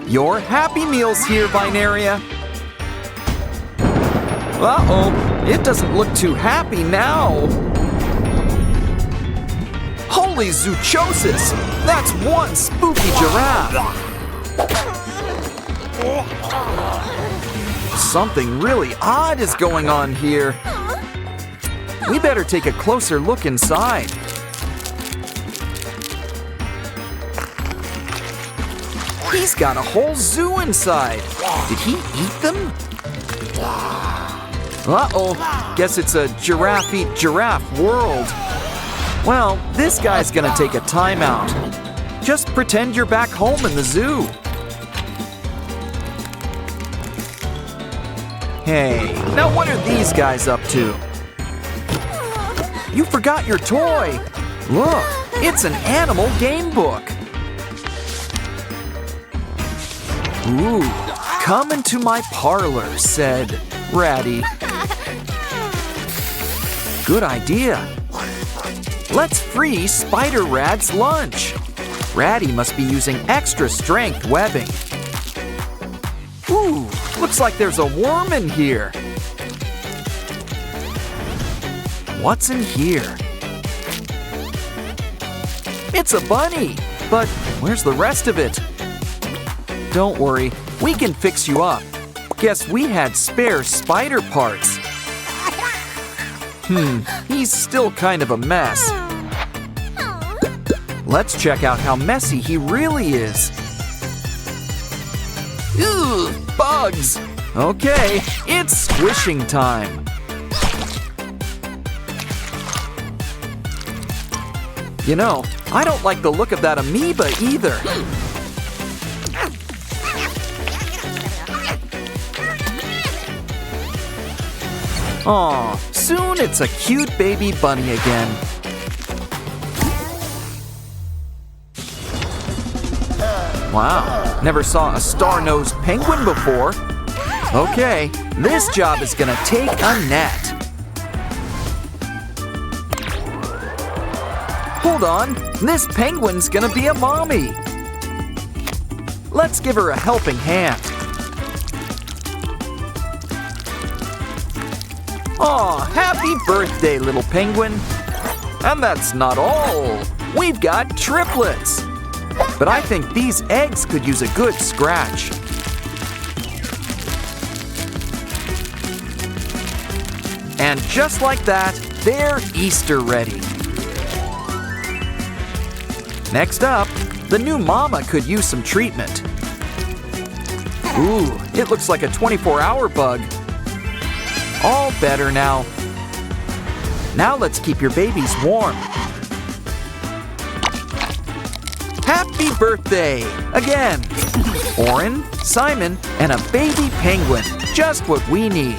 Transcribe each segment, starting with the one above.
Your Happy Meal's here, Binaria. Uh-oh, it doesn't look too happy now. Holy zoochosis! That's one spooky giraffe! Something really odd is going on here. We better take a closer look inside. He's got a whole zoo inside. Did he eat them? Uh-oh, guess it's a giraffe eat giraffe world. Well, this guy's gonna take a timeout. Just pretend you're back home in the zoo. Hey, now what are these guys up to? You forgot your toy. Look, it's an animal game book. Ooh, come into my parlor, said Ratty. Good idea. Let's free Spider Rad's lunch. Ratty must be using extra strength webbing. Ooh, looks like there's a worm in here. What's in here? It's a bunny, but where's the rest of it? Don't worry, we can fix you up. Guess we had spare spider parts. He's still kind of a mess. Let's check out how messy he really is. Ooh, bugs! Okay, it's squishing time. You know, I don't like the look of that amoeba either. Aw, soon it's a cute baby bunny again. Wow, never saw a star-nosed penguin before. Okay, this job is gonna take a net. Hold on, this penguin's gonna be a mommy. Let's give her a helping hand. Aw, happy birthday, little penguin. And that's not all. We've got triplets. But I think these eggs could use a good scratch. And just like that, they're Easter ready. Next up, the new mama could use some treatment. Ooh, it looks like a 24-hour bug. All better now. Now let's keep your babies warm. Happy birthday! Again! Oren, Simon, and a baby penguin. Just what we need.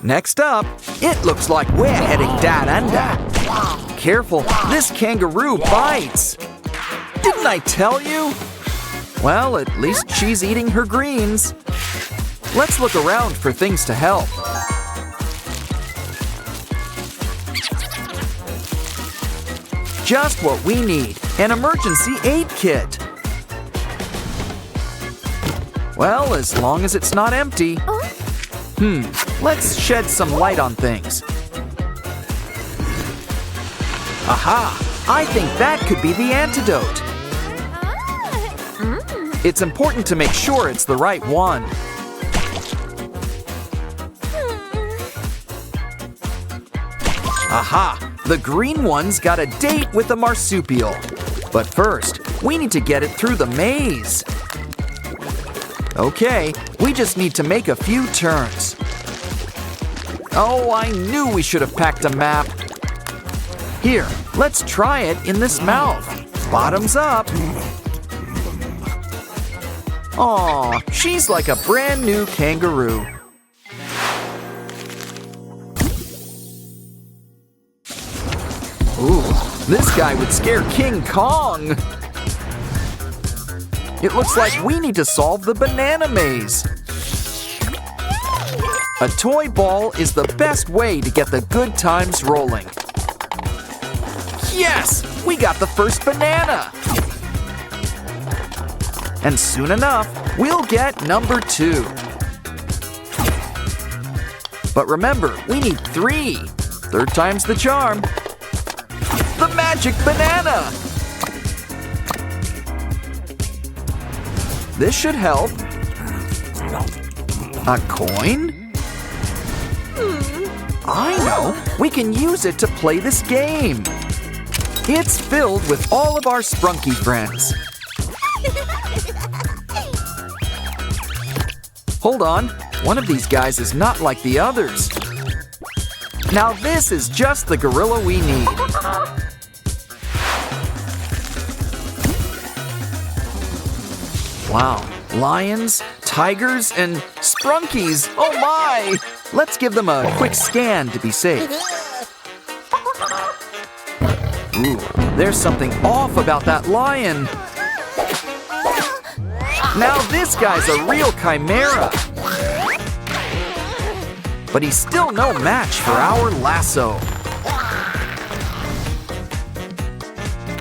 Next up, it looks like we're heading down under. Careful, this kangaroo bites. Didn't I tell you? Well, at least she's eating her greens. Let's look around for things to help. Just what we need, an emergency aid kit. Well, as long as it's not empty. Let's shed some light on things. Aha! I think that could be the antidote. It's important to make sure it's the right one. Aha! The green one's got a date with the marsupial. But first, we need to get it through the maze. Okay, we just need to make a few turns. Oh, I knew we should have packed a map. Here, let's try it in this mouth. Bottoms up. Aw, she's like a brand new kangaroo. Ooh, this guy would scare King Kong. It looks like we need to solve the banana maze. A toy ball is the best way to get the good times rolling. Yes! We got the first banana! And soon enough, we'll get number 2. But remember, we need 3. 3rd time's the charm. The magic banana! This should help. A coin? I know! We can use it to play this game. It's filled with all of our Sprunky friends. Hold on. One of these guys is not like the others. Now this is just the gorilla we need. Wow, lions, tigers, and sprunkies, oh my! Let's give them a quick scan to be safe. Ooh, there's something off about that lion. Now this guy's a real chimera. But he's still no match for our lasso.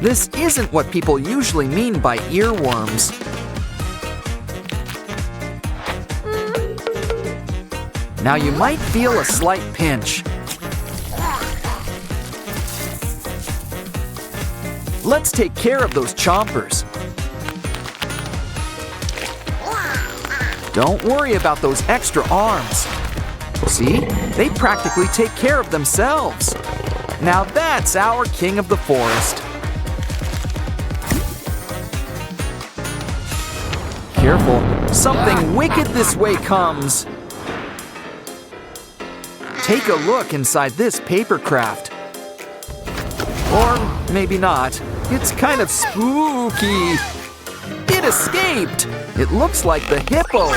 This isn't what people usually mean by earworms. Now you might feel a slight pinch. Let's take care of those chompers. Don't worry about those extra arms. See? They practically take care of themselves. Now that's our king of the forest. Careful, something wicked this way comes. Take a look inside this paper craft. Or maybe not. It's kind of spooky. It escaped. It looks like the hippo.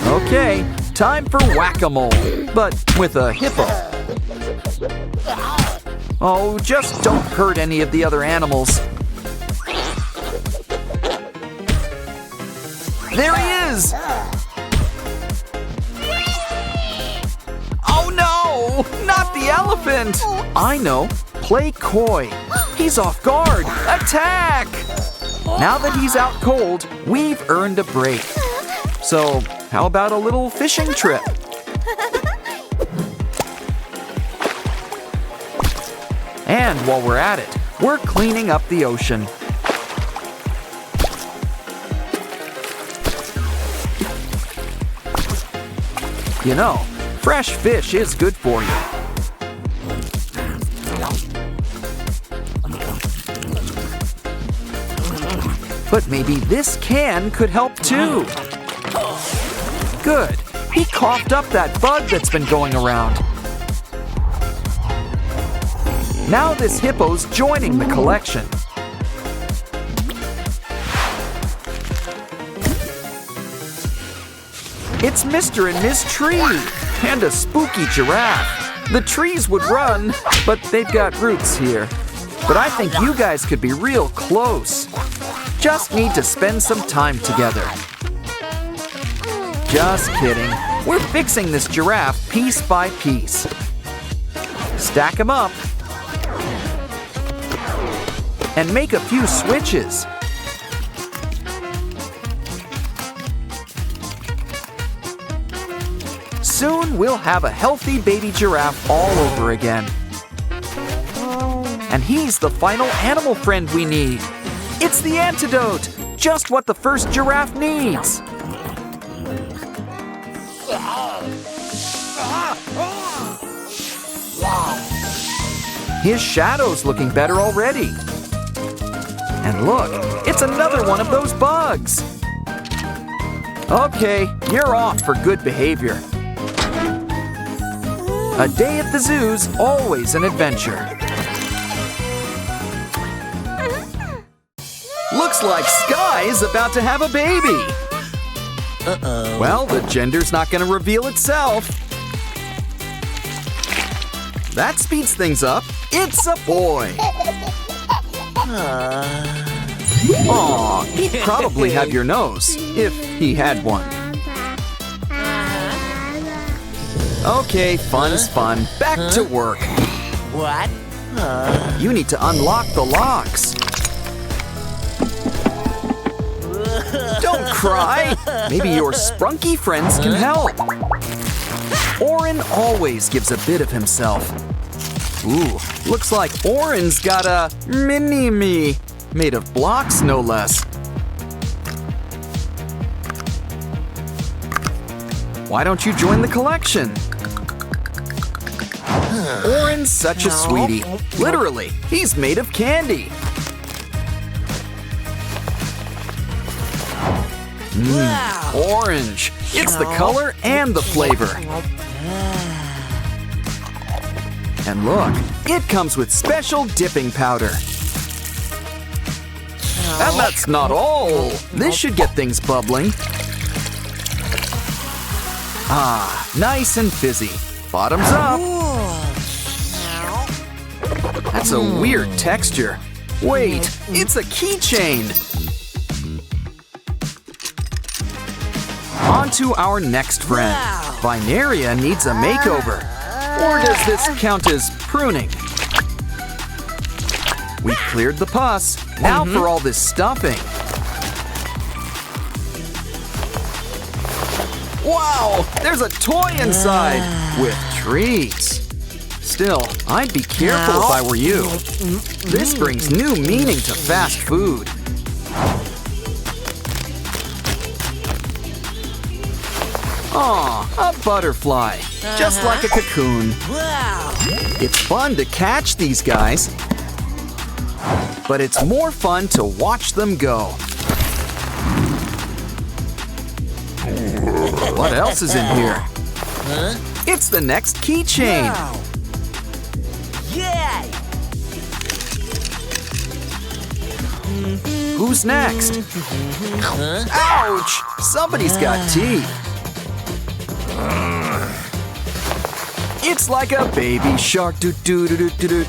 Okay, time for whack-a-mole, but with a hippo. Oh, just don't hurt any of the other animals. There he is! Oh no! Not the elephant! I know. Play coy. He's off guard. Attack! Now that he's out cold, we've earned a break. So, how about a little fishing trip? And while we're at it, we're cleaning up the ocean. You know, fresh fish is good for you. But maybe this can could help too. Good. He coughed up that bug that's been going around. Now this hippo's joining the collection. It's Mr. and Miss Tree and a spooky giraffe. The trees would run, but they've got roots here. But I think you guys could be real close. Just need to spend some time together. Just kidding. We're fixing this giraffe piece by piece. Stack them up. And make a few switches. Soon we'll have a healthy baby giraffe all over again. And he's the final animal friend we need. It's the antidote, just what the first giraffe needs. His shadow's looking better already. And look, it's another one of those bugs. Okay, you're off for good behavior. A day at the zoo's always an adventure. Looks like Sky's about to have a baby. Uh-oh. Well, the gender's not going to reveal itself. That speeds things up. It's a boy. Aw, he'd probably have your nose, if he had one. Okay, fun's fun. Back to work. What? You need to unlock the locks. Don't cry. Maybe your Sprunky friends can help. Oren always gives a bit of himself. Ooh, looks like Oren's got a mini-me. Made of blocks, no less. Why don't you join the collection? Oren's such a sweetie. Literally, he's made of candy. Orange. It's the color and the flavor. And look, it comes with special dipping powder. And that's not all. This should get things bubbling. Ah, nice and fizzy. Bottoms up. That's a weird texture. Wait, it's a keychain. On to our next friend. Binaria needs a makeover. Or does this count as pruning? We cleared the pus. Now for all this stuffing. Wow, there's a toy inside with treats. Still, I'd be careful if I were you. This brings new meaning to fast food. Aw, a butterfly, just like a cocoon. It's fun to catch these guys, but it's more fun to watch them go. What else is in here? It's the next keychain. Who's next? Ouch! Somebody's got teeth. It's like a baby shark. Doo-doo-doo-doo-doo.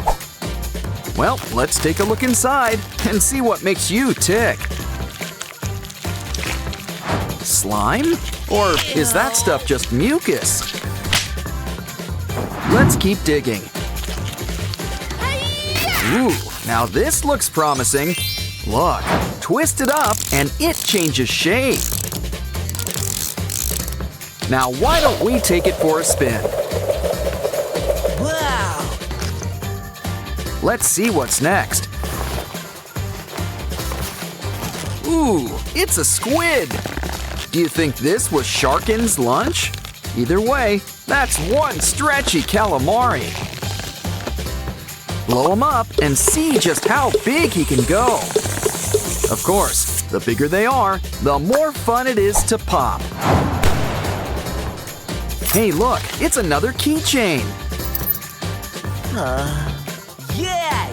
Well, let's take a look inside and see what makes you tick. Slime? Or is that stuff just mucus? Let's keep digging. Ooh, now this looks promising. Look, twist it up and it changes shape. Now why don't we take it for a spin? Wow! Let's see what's next. Ooh, it's a squid. Do you think this was Sharkin's lunch? Either way, that's one stretchy calamari. Blow him up and see just how big he can go. Of course, the bigger they are, the more fun it is to pop. Hey, look, it's another keychain. Yay!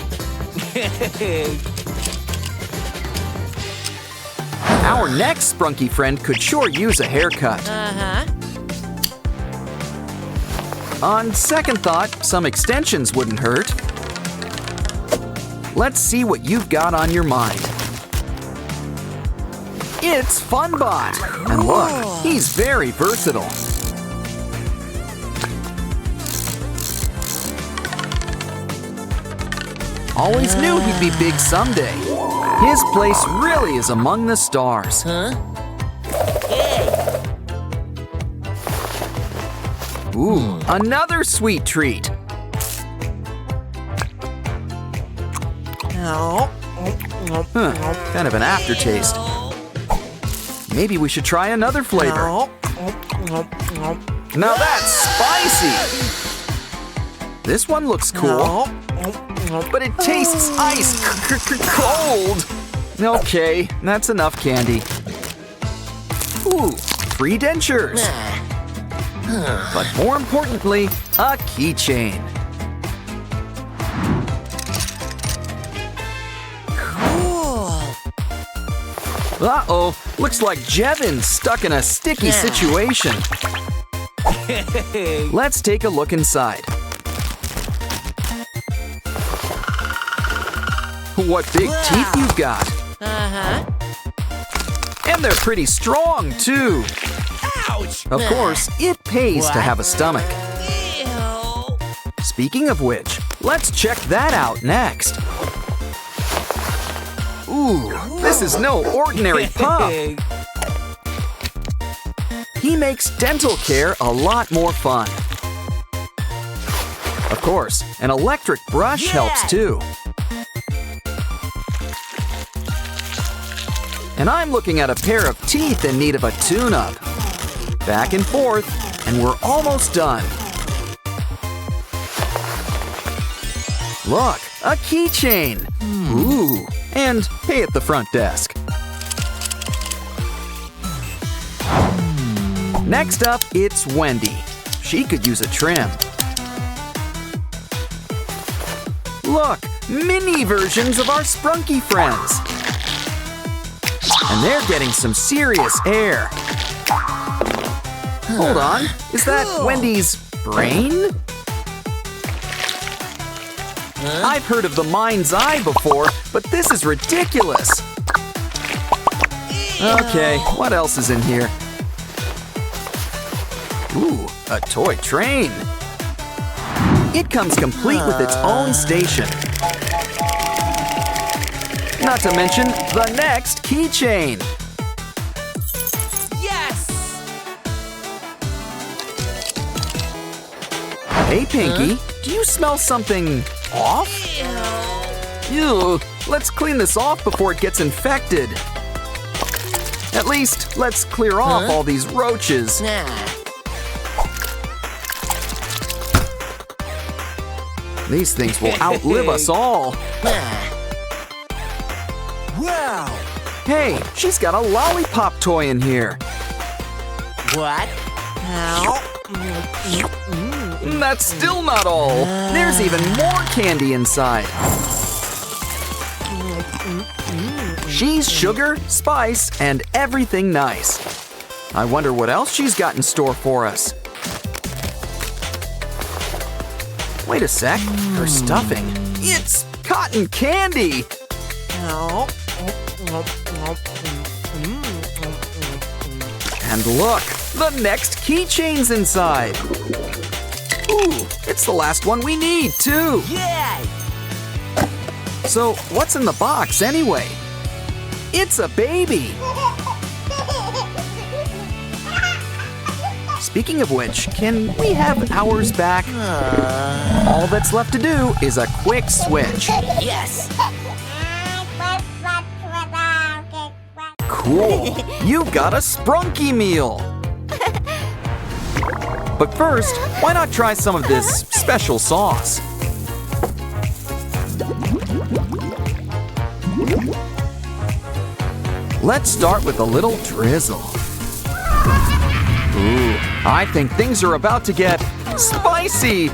Our next Sprunky friend could sure use a haircut. On second thought, some extensions wouldn't hurt. Let's see what you've got on your mind. It's Funbot! And look, he's very versatile. Always knew he'd be big someday. His place really is among the stars. Ooh, another sweet treat. Kind of an aftertaste. Maybe we should try another flavor. Now that's spicy! This one looks cool. But it tastes ice cold. Okay, that's enough candy. Ooh, free dentures. But more importantly, a keychain. Uh-oh, looks like Jevin's stuck in a sticky situation. Let's take a look inside. What big teeth you've got. And they're pretty strong, too. Ouch! Of course, it pays to have a stomach. Ew. Speaking of which, let's check that out next. Ooh, this is no ordinary pup. he makes dental care a lot more fun. Of course, an electric brush helps too. And I'm looking at a pair of teeth in need of a tune-up. Back and forth, and we're almost done. Look, a keychain. Ooh, and pay at the front desk. Next up, it's Wendy. She could use a trim. Look, mini versions of our Sprunky friends. And they're getting some serious air. Hold on, is that Wendy's brain? I've heard of the mind's eye before, but this is ridiculous. Okay, what else is in here? Ooh, a toy train. It comes complete with its own station. Not to mention the next keychain. Yes! Hey, Pinky, do you smell something off? Ew, let's clean this off before it gets infected. At least, let's clear off all these roaches. These things will outlive us all. Wow! Hey, she's got a lollipop toy in here. What? That's still not all. There's even more candy inside. She's sugar, spice, and everything nice. I wonder what else she's got in store for us. Wait a sec, her stuffing. It's cotton candy! And look, the next keychain's inside. Ooh, it's the last one we need, too. Yeah! So, what's in the box anyway? It's a baby! Speaking of which, can we have ours back? All that's left to do is a quick switch. Yes! Cool! You got a Sprunky meal! But first, why not try some of this special sauce? Let's start with a little drizzle. Ooh, I think things are about to get spicy!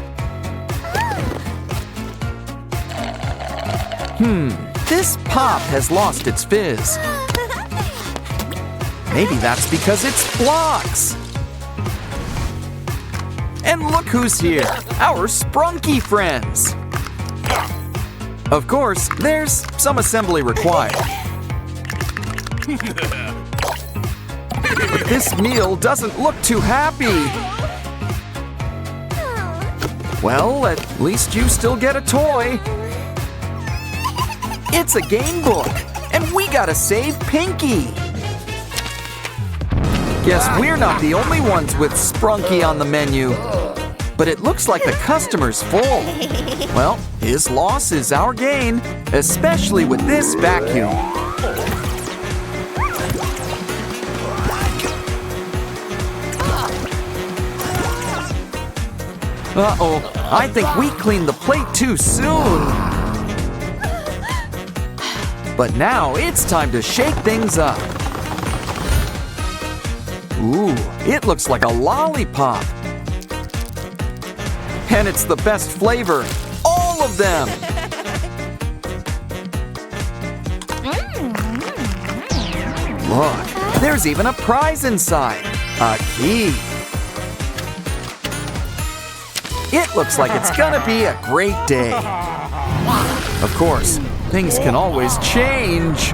This pop has lost its fizz. Maybe that's because it's blocks. And look who's here, our Sprunky friends. Of course, there's some assembly required. But this meal doesn't look too happy. Well, at least you still get a toy. It's a game book, and we gotta save Pinky. Guess we're not the only ones with Sprunky on the menu. But it looks like the customer's full. Well, his loss is our gain, especially with this vacuum. Uh-oh, I think we cleaned the plate too soon. But now it's time to shake things up. Ooh, it looks like a lollipop. And it's the best flavor. All of them! Look, there's even a prize inside. A key. It looks like it's gonna be a great day. Of course, things can always change.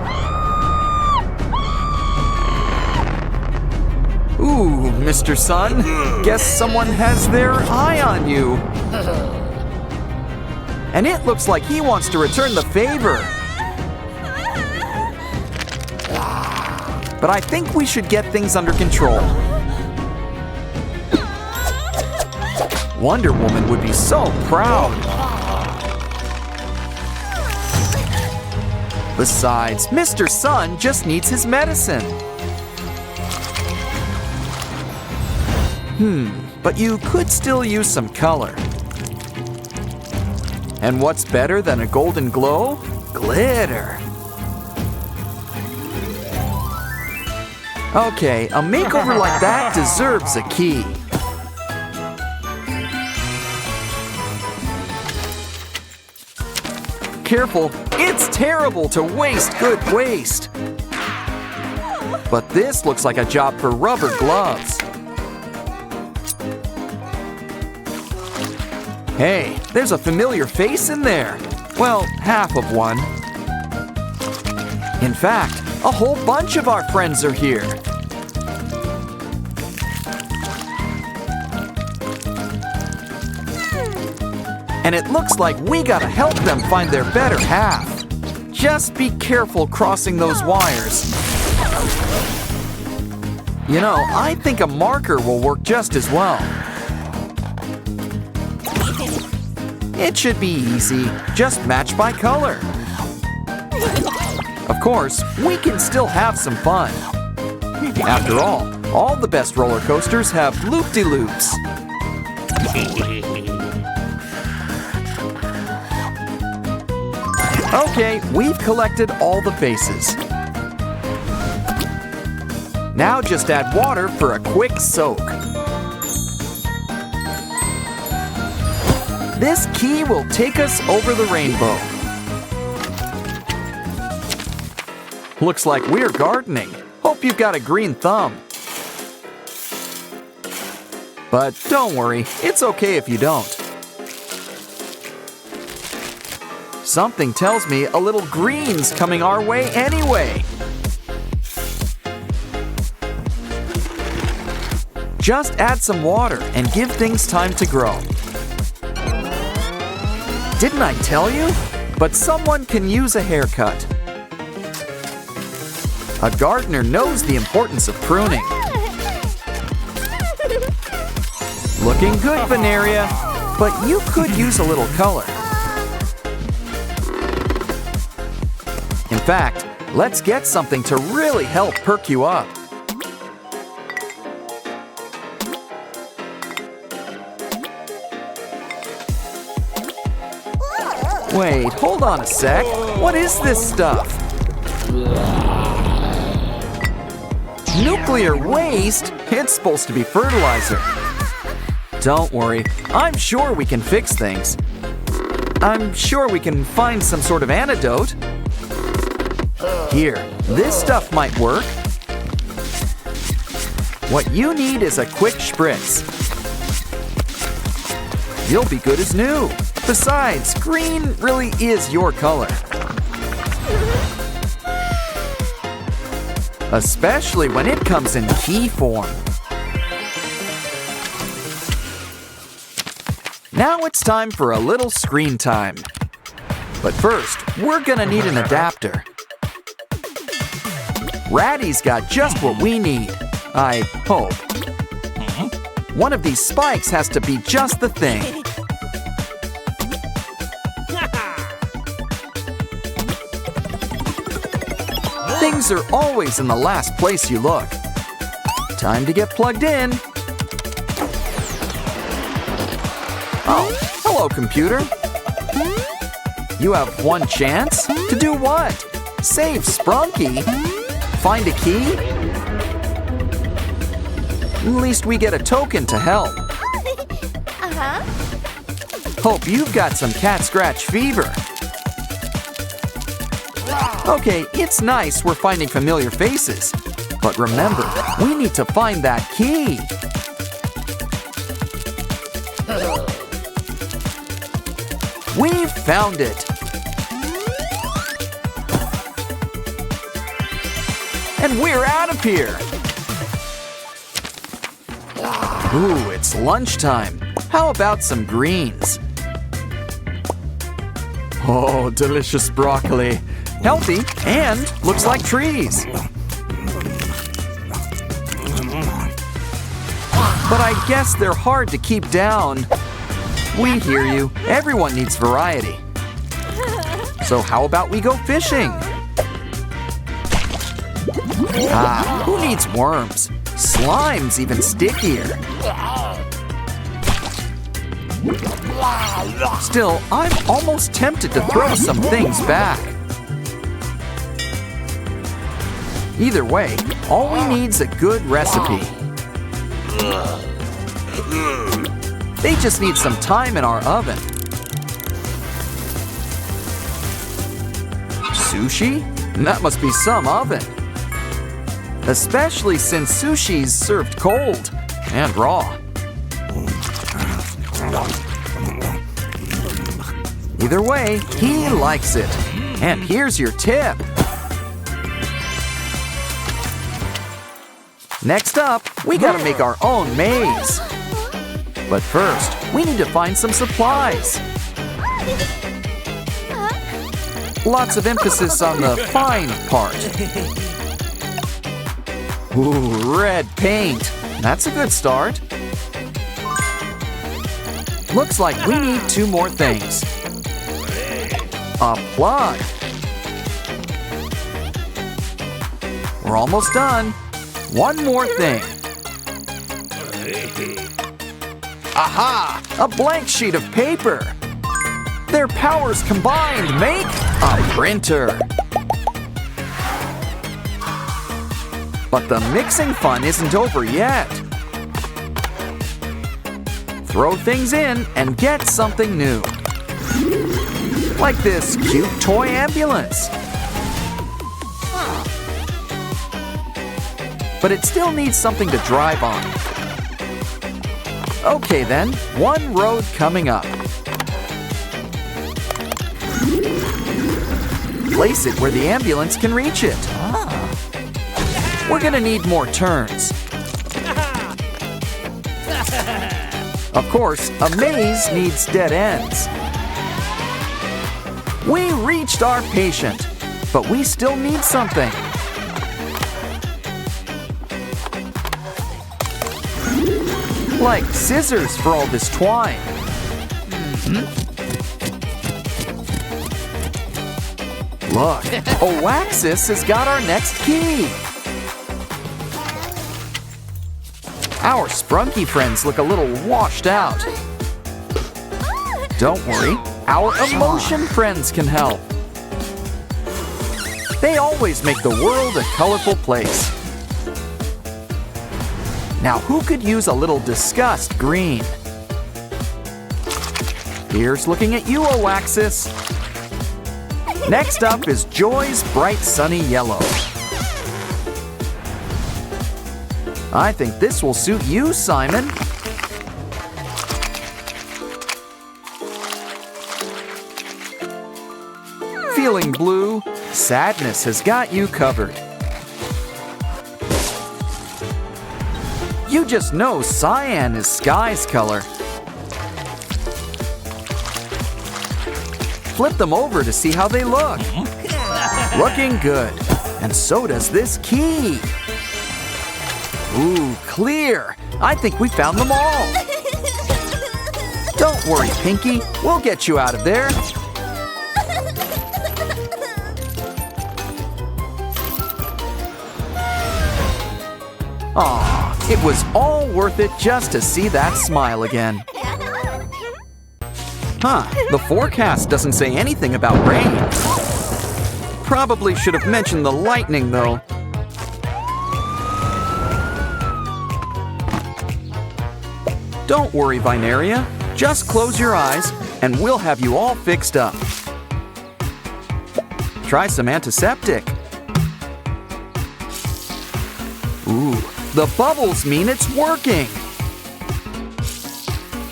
Ooh, Mr. Sun, guess someone has their eye on you. And it looks like he wants to return the favor. But I think we should get things under control. Wonder Woman would be so proud. Besides, Mr. Sun just needs his medicine. But you could still use some color. And what's better than a golden glow? Glitter. Okay, a makeover like that deserves a key. Careful, it's terrible to waste good waste. But this looks like a job for rubber gloves. Hey, there's a familiar face in there. Well, half of one. In fact, a whole bunch of our friends are here. And it looks like we gotta help them find their better half. Just be careful crossing those wires. You know, I think a marker will work just as well. It should be easy. Just match by color. Of course, we can still have some fun. After all the best roller coasters have loop-de-loops. Okay, we've collected all the faces. Now just add water for a quick soak. This key will take us over the rainbow. Looks like we're gardening. Hope you've got a green thumb. But don't worry, it's okay if you don't. Something tells me a little green's coming our way anyway. Just add some water and give things time to grow. Didn't I tell you? But someone can use a haircut. A gardener knows the importance of pruning. Looking good, Veneria, but you could use a little color. In fact, let's get something to really help perk you up. Wait, hold on a sec. What is this stuff? Nuclear waste? It's supposed to be fertilizer. Don't worry, I'm sure we can fix things. I'm sure we can find some sort of antidote. Here, this stuff might work. What you need is a quick spritz. You'll be good as new. Besides, green really is your color. Especially when it comes in key form. Now it's time for a little screen time. But first, we're gonna need an adapter. Ratty's got just what we need, I hope. One of these spikes has to be just the thing. Things are always in the last place you look. Time to get plugged in. Oh, hello, computer. You have one chance? To do what? Save Sprunki? Find a key? At least we get a token to help. Hope you've got some cat scratch fever. Okay, it's nice we're finding familiar faces. But remember, we need to find that key. We've found it. And we're out of here. Ooh, it's lunchtime. How about some greens? Oh, delicious broccoli. Healthy and looks like trees. but I guess they're hard to keep down. We hear you. Everyone needs variety. So how about we go fishing? Ah, who needs worms? Slime's even stickier. Still, I'm almost tempted to throw some things back. Either way, all we need's a good recipe. They just need some time in our oven. Sushi? That must be some oven. Especially since sushi's served cold and raw. Either way, he likes it. And here's your tip. Next up, we gotta make our own maze. But first, we need to find some supplies. Lots of emphasis on the fine part. Ooh, red paint. That's a good start. Looks like we need 2 more things. A plug. We're almost done. 1 more thing. Aha! A blank sheet of paper. Their powers combined make a printer. But the mixing fun isn't over yet. Throw things in and get something new. Like this cute toy ambulance. But it still needs something to drive on. Okay then, 1 road coming up. Place it where the ambulance can reach it. We're gonna need more turns. Of course, a maze needs dead ends. We reached our patient, but we still need something. Like scissors for all this twine. Look, Oaxis has got our next key. Our Sprunky friends look a little washed out. Don't worry, our emotion friends can help. They always make the world a colorful place. Now who could use a little disgust green? Here's looking at you, Oaxis. Next up is Joy's bright sunny yellow. I think this will suit you, Simon. Feeling blue? Sadness has got you covered. You just know cyan is sky's color. Flip them over to see how they look. Looking good. And so does this key. Ooh, clear. I think we found them all. Don't worry, Pinky. We'll get you out of there. Aw, it was all worth it just to see that smile again. Huh, the forecast doesn't say anything about rain. Probably should have mentioned the lightning, though. Don't worry, Vinaria. Just close your eyes, and we'll have you all fixed up. Try some antiseptic. Ooh, the bubbles mean it's working.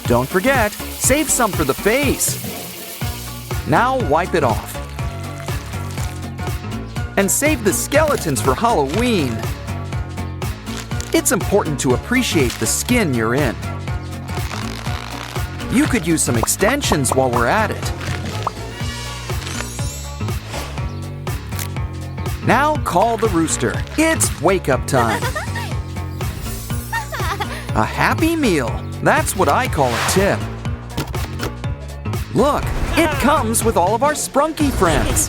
Don't forget, save some for the face. Now wipe it off. And save the skeletons for Halloween. It's important to appreciate the skin you're in. You could use some extensions while we're at it. Now call the rooster. It's wake-up time. A Happy Meal. That's what I call a tip. Look, it comes with all of our Sprunky friends.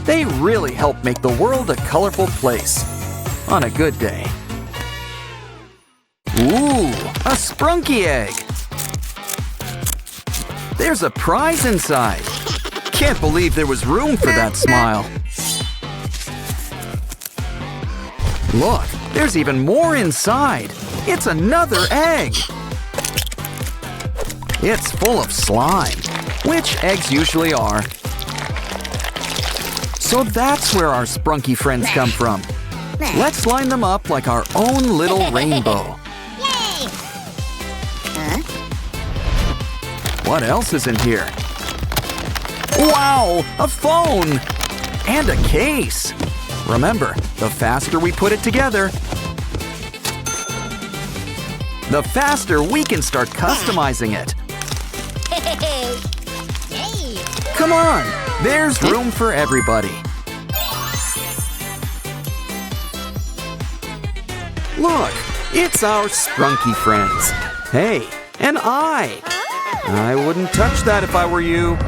They really help make the world a colorful place on a good day. Ooh, a Sprunky egg. There's a prize inside. Can't believe there was room for that smile. Look, there's even more inside. It's another egg. It's full of slime, which eggs usually are. So that's where our Sprunky friends come from. Let's line them up like our own little rainbow. What else is in here? Wow, a phone! And a case. Remember, the faster we put it together, the faster we can start customizing it. Come on, there's room for everybody. Look, it's our Sprunky friends. Hey, an eye. I wouldn't touch that if I were you.